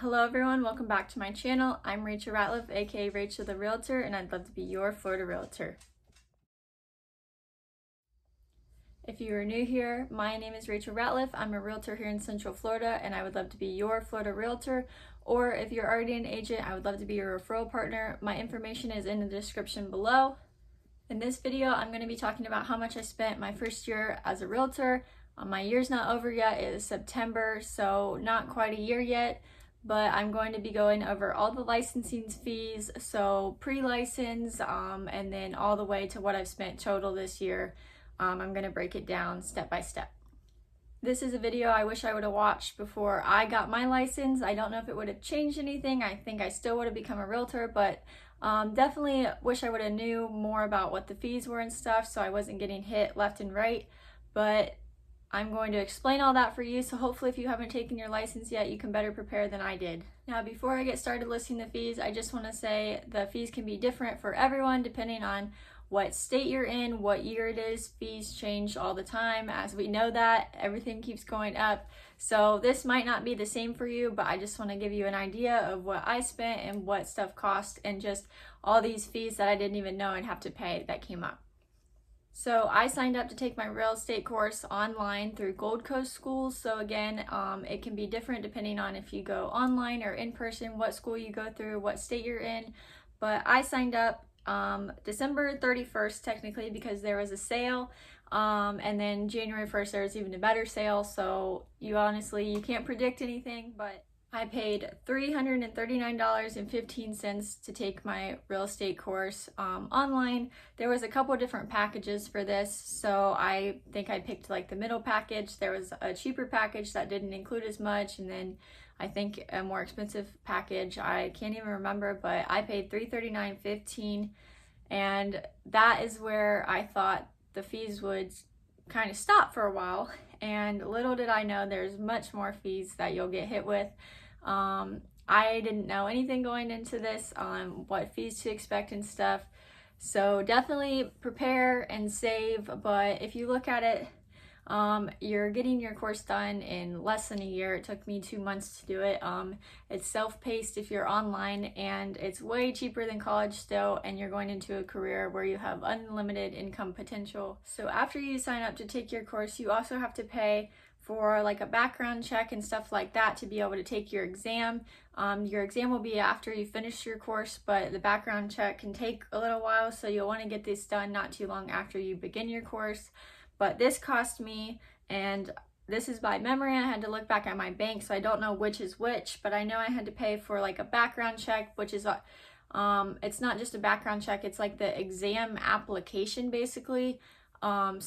Hello everyone, welcome back to my channel. I'm Rachelratliff, aka Rachel the Realtor, and I'd love to be your Florida Realtor. If you are new here, my name is Rachel Ratliff. I'm a realtor here in Central Florida, and I would love to be your Florida Realtor. Or if you're already an agent, I would love to be your referral partner. My information is in the description below. In this video, I'm going to be talking about how much I spent my first year as a realtor. My year's not over yet. It is September, so not quite a year yet. But I'm going to be going over all the licensing fees, so pre-license, and then all the way to what I've spent total this year. I'm going to break it down step by step. This is a video I wish I would have watched before I got my license. I don't know if it would have changed anything. I think I still would have become a realtor, but definitely wish I would have knew more about what the fees were and stuff, so I wasn't getting hit left and right. But I'm going to explain all that for you, so hopefully if you haven't taken your license yet, you can better prepare than I did. Now, before I get started listing the fees, I just want to say the fees can be different for everyone depending on what state you're in, what year it is. Fees change all the time. As we know that, everything keeps going up. So this might not be the same for you, but I just want to give you an idea of what I spent and what stuff cost and just all these fees that I didn't even know I'd have to pay that came up. So I signed up to take my real estate course online through Gold Coast schools. So again, it can be different depending on if you go online or in person, what school you go through, what state you're in. But I signed up December 31st technically because there was a sale. And then January 1st there was even a better sale. So you can't predict anything, but I paid $339.15 to take my real estate course online. There was a couple different packages for this, so I think I picked like the middle package. There was a cheaper package that didn't include as much, and then I think a more expensive package. I can't even remember, but I paid $339.15, and that is where I thought the fees would kind of stop for a while. And little did I know there's much more fees that you'll get hit with. I didn't know anything going into this on what fees to expect and stuff. So definitely prepare and save. But if you look at it, you're getting your course done in less than a year. It took me 2 months to do it. It's self-paced if you're online, and it's way cheaper than college still, and you're going into a career where you have unlimited income potential. So after you sign up to take your course, you also have to pay for like a background check and stuff like that to be able to take your exam. Your exam will be after you finish your course, but the background check can take a little while, so you'll want to get this done not too long after you begin your course. But this cost me, and this is by memory, I had to look back at my bank, so I don't know which is which, but I know I had to pay for like a background check, which is it's not just a background check, it's like the exam application basically. And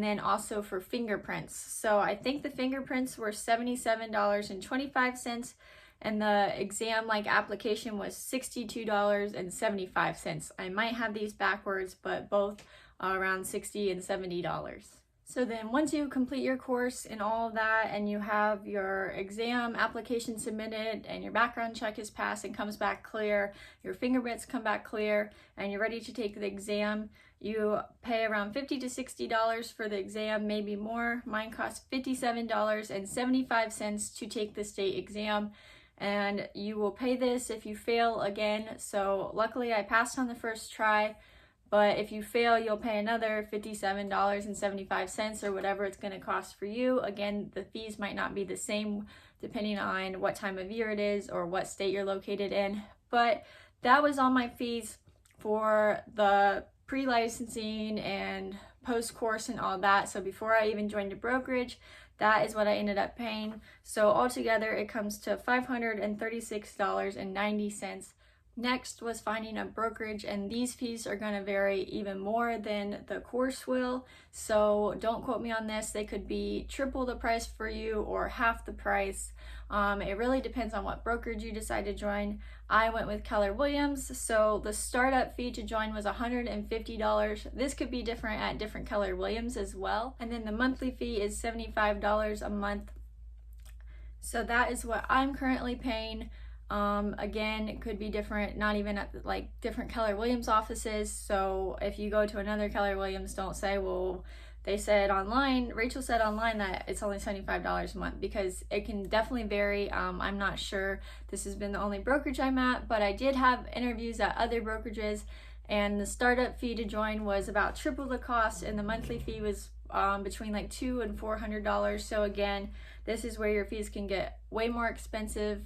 then also for fingerprints. So I think the fingerprints were $77.25, and the exam application was $62.75. I might have these backwards, but both around $60 and $70. So then once you complete your course and all of that, and you have your exam application submitted and your background check is passed and comes back clear, your fingerprints come back clear, and you're ready to take the exam, you pay around $50 to $60 for the exam, maybe more. Mine cost $57.75 to take the state exam, and you will pay this if you fail again. So luckily I passed on the first try. But if you fail, you'll pay another $57.75 or whatever it's going to cost for you. Again, the fees might not be the same depending on what time of year it is or what state you're located in. But that was all my fees for the pre-licensing and post-course and all that. So before I even joined a brokerage, that is what I ended up paying. So altogether, it comes to $536.90. Next was finding a brokerage, and these fees are going to vary even more than the course will. So don't quote me on this. They could be triple the price for you or half the price. It really depends on what brokerage you decide to join. I went with Keller Williams, so the startup fee to join was $150. This could be different at different Keller Williams as well. And then the monthly fee is $75 a month. So that is what I'm currently paying. Again, it could be different, not even at different Keller Williams offices. So if you go to another Keller Williams, don't say, well, Rachel said online that it's only $75 a month, because it can definitely vary. I'm not sure. This has been the only brokerage I'm at, but I did have interviews at other brokerages, and the startup fee to join was about triple the cost, and the monthly fee was between like $200 and $400. So again, this is where your fees can get way more expensive.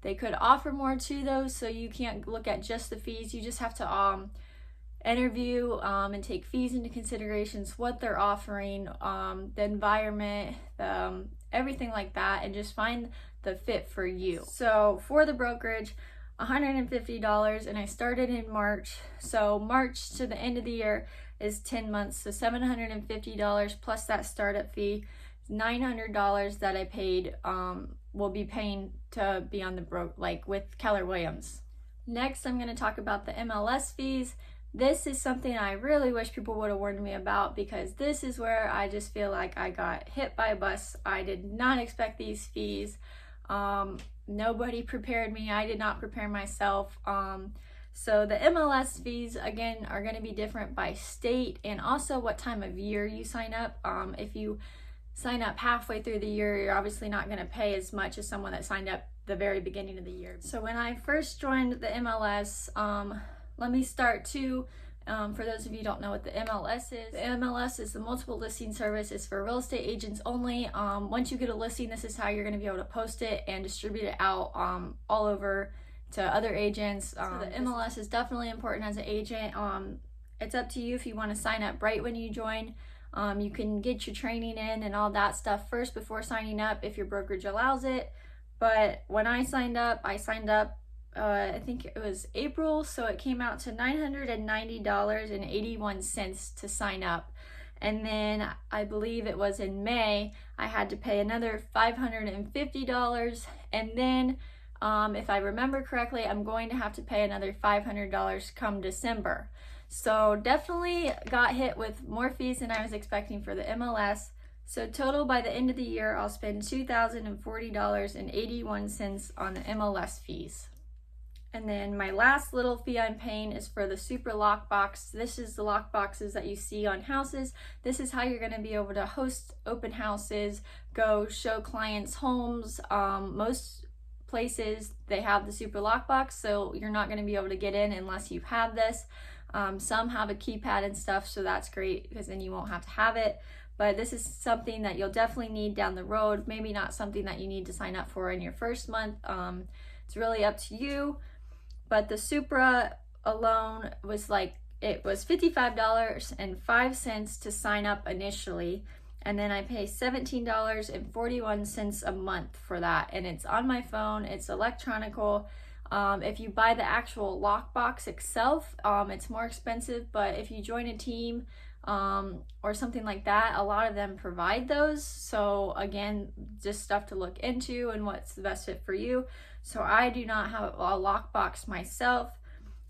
They could offer more to those, so you can't look at just the fees. You just have to interview and take fees into considerations, what they're offering, the environment, everything like that, and just find the fit for you. So for the brokerage, $150, and I started in March. So March to the end of the year is 10 months, so $750 plus that startup fee, $900 that I paid, will be paying to be on the with Keller Williams. Next, I'm going to talk about the MLS fees. This is something I really wish people would have warned me about, because this is where I just feel like I got hit by a bus. I did not expect these fees. Nobody prepared me. I did not prepare myself. So the MLS fees, again, are going to be different by state, and also what time of year you sign up. If you sign up halfway through the year, you're obviously not going to pay as much as someone that signed up the very beginning of the year. So when I first joined the MLS, let me start too. For those of you who don't know what the MLS is, the MLS is the multiple listing service. It's for real estate agents only. Once you get a listing, this is how you're going to be able to post it and distribute it out all over to other agents. So the MLS is definitely important as an agent. It's up to you if you want to sign up right when you join. You can get your training in and all that stuff first before signing up if your brokerage allows it. But when I signed up, I think it was April, so it came out to $990.81 to sign up. And then I believe it was in May, I had to pay another $550. And then, if I remember correctly, I'm going to have to pay another $500 come December. So definitely got hit with more fees than I was expecting for the MLS. So total by the end of the year, I'll spend $2,040.81 on the MLS fees. And then my last little fee I'm paying is for the super lockbox. This is the lock boxes that you see on houses. This is how you're going to be able to host open houses, go show clients homes. Most places they have the super lockbox, so you're not going to be able to get in unless you have this. Some have a keypad and stuff, so that's great because then you won't have to have it. But this is something that you'll definitely need down the road. Maybe not something that you need to sign up for in your first month. It's really up to you. But the Supra alone was it was $55.05 to sign up initially. And then I pay $17.41 a month for that. And it's on my phone, it's electronical. If you buy the actual lockbox itself, it's more expensive, but if you join a team or something like that, a lot of them provide those. So again, just stuff to look into and what's the best fit for you. So I do not have a lockbox myself,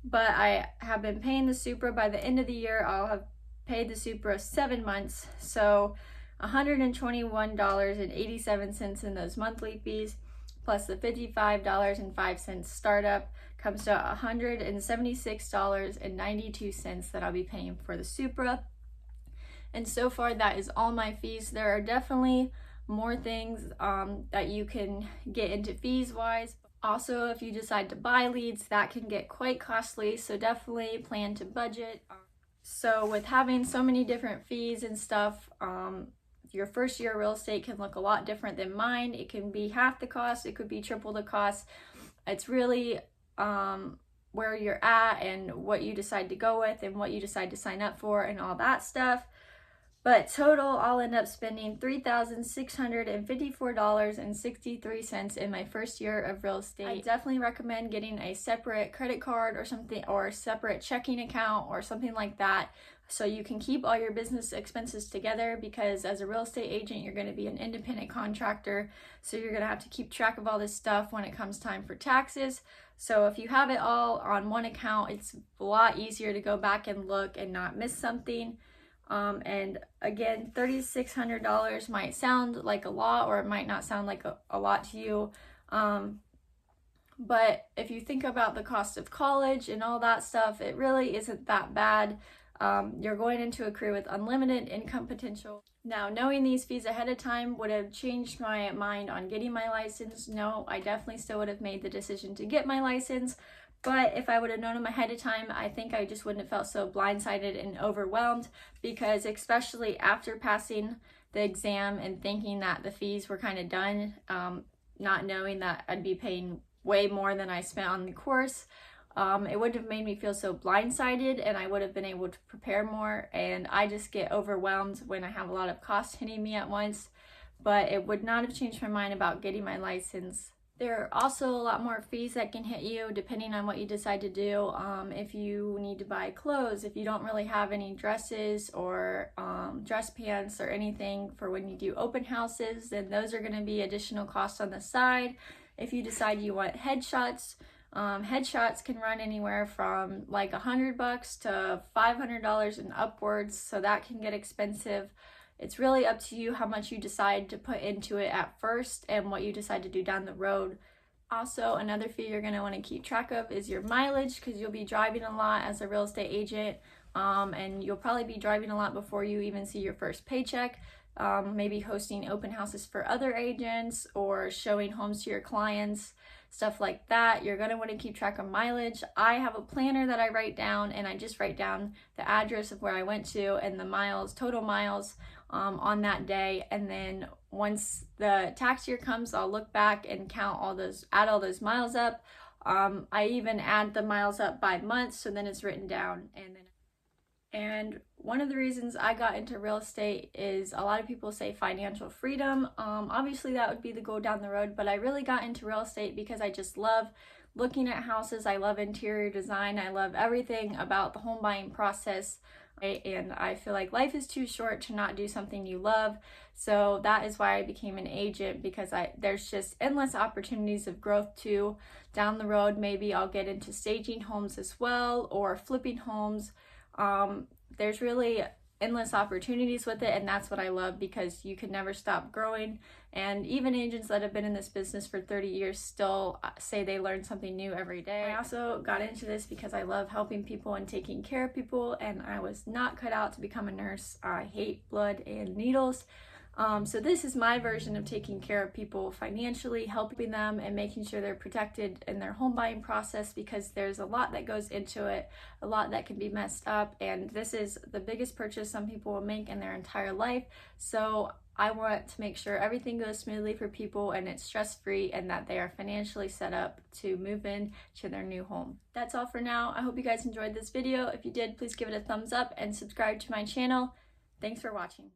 but I have been paying the Supra. By the end of the year, I'll have paid the Supra 7 months. So $121.87 in those monthly fees, plus the $55.05 startup, comes to $176.92 that I'll be paying for the Supra. And so far, that is all my fees. There are definitely more things that you can get into fees wise. Also, if you decide to buy leads, that can get quite costly, so definitely plan to budget. So with having so many different fees and stuff, your first year real estate can look a lot different than mine. It can be half the cost, it could be triple the cost. It's really where you're at and what you decide to go with and what you decide to sign up for and all that stuff. But total, I'll end up spending $3,654.63 in my first year of real estate. I definitely recommend getting a separate credit card or something, or a separate checking account or something like that, so you can keep all your business expenses together, because as a real estate agent, you're going to be an independent contractor, so you're going to have to keep track of all this stuff when it comes time for taxes. So if you have it all on one account, it's a lot easier to go back and look and not miss something. And again, $3,600 might sound like a lot, or it might not sound like a lot to you. But if you think about the cost of college and all that stuff, it really isn't that bad. You're going into a career with unlimited income potential. Now, knowing these fees ahead of time would have changed my mind on getting my license. No, I definitely still would have made the decision to get my license. But if I would have known them ahead of time, I think I just wouldn't have felt so blindsided and overwhelmed, because especially after passing the exam and thinking that the fees were kind of done, not knowing that I'd be paying way more than I spent on the course, it would have made me feel so blindsided, and I would have been able to prepare more. And I just get overwhelmed when I have a lot of costs hitting me at once, but it would not have changed my mind about getting my license. There are also a lot more fees that can hit you depending on what you decide to do. If you need to buy clothes, if you don't really have any dresses or dress pants or anything for when you do open houses, then those are going to be additional costs on the side. If you decide you want headshots, headshots can run anywhere from like $100 to $500 and upwards, so that can get expensive. It's really up to you how much you decide to put into it at first and what you decide to do down the road. Also, another fee you're going to want to keep track of is your mileage, because you'll be driving a lot as a real estate agent, and you'll probably be driving a lot before you even see your first paycheck. Maybe hosting open houses for other agents or showing homes to your clients, stuff like that. You're going to want to keep track of mileage. I have a planner that I write down, and I just write down the address of where I went to and the miles, total miles on that day. And then once the tax year comes, I'll look back and count all those, add all those miles up. I even add the miles up by month, so then it's written down. And one of the reasons I got into real estate is, a lot of people say financial freedom. Obviously that would be the goal down the road, but I really got into real estate because I just love looking at houses. I love interior design. I love everything about the home buying process. And I feel like life is too short to not do something you love. So that is why I became an agent, because there's just endless opportunities of growth too. Down the road, maybe I'll get into staging homes as well, or flipping homes. There's really endless opportunities with it, and that's what I love, because you can never stop growing. And even agents that have been in this business for 30 years still say they learn something new every day. I also got into this because I love helping people and taking care of people, and I was not cut out to become a nurse. I hate blood and needles. So this is my version of taking care of people financially, helping them and making sure they're protected in their home buying process, because there's a lot that goes into it, a lot that can be messed up, and this is the biggest purchase some people will make in their entire life. So I want to make sure everything goes smoothly for people and it's stress-free, and that they are financially set up to move in to their new home. That's all for now. I hope you guys enjoyed this video. If you did, please give it a thumbs up and subscribe to my channel. Thanks for watching.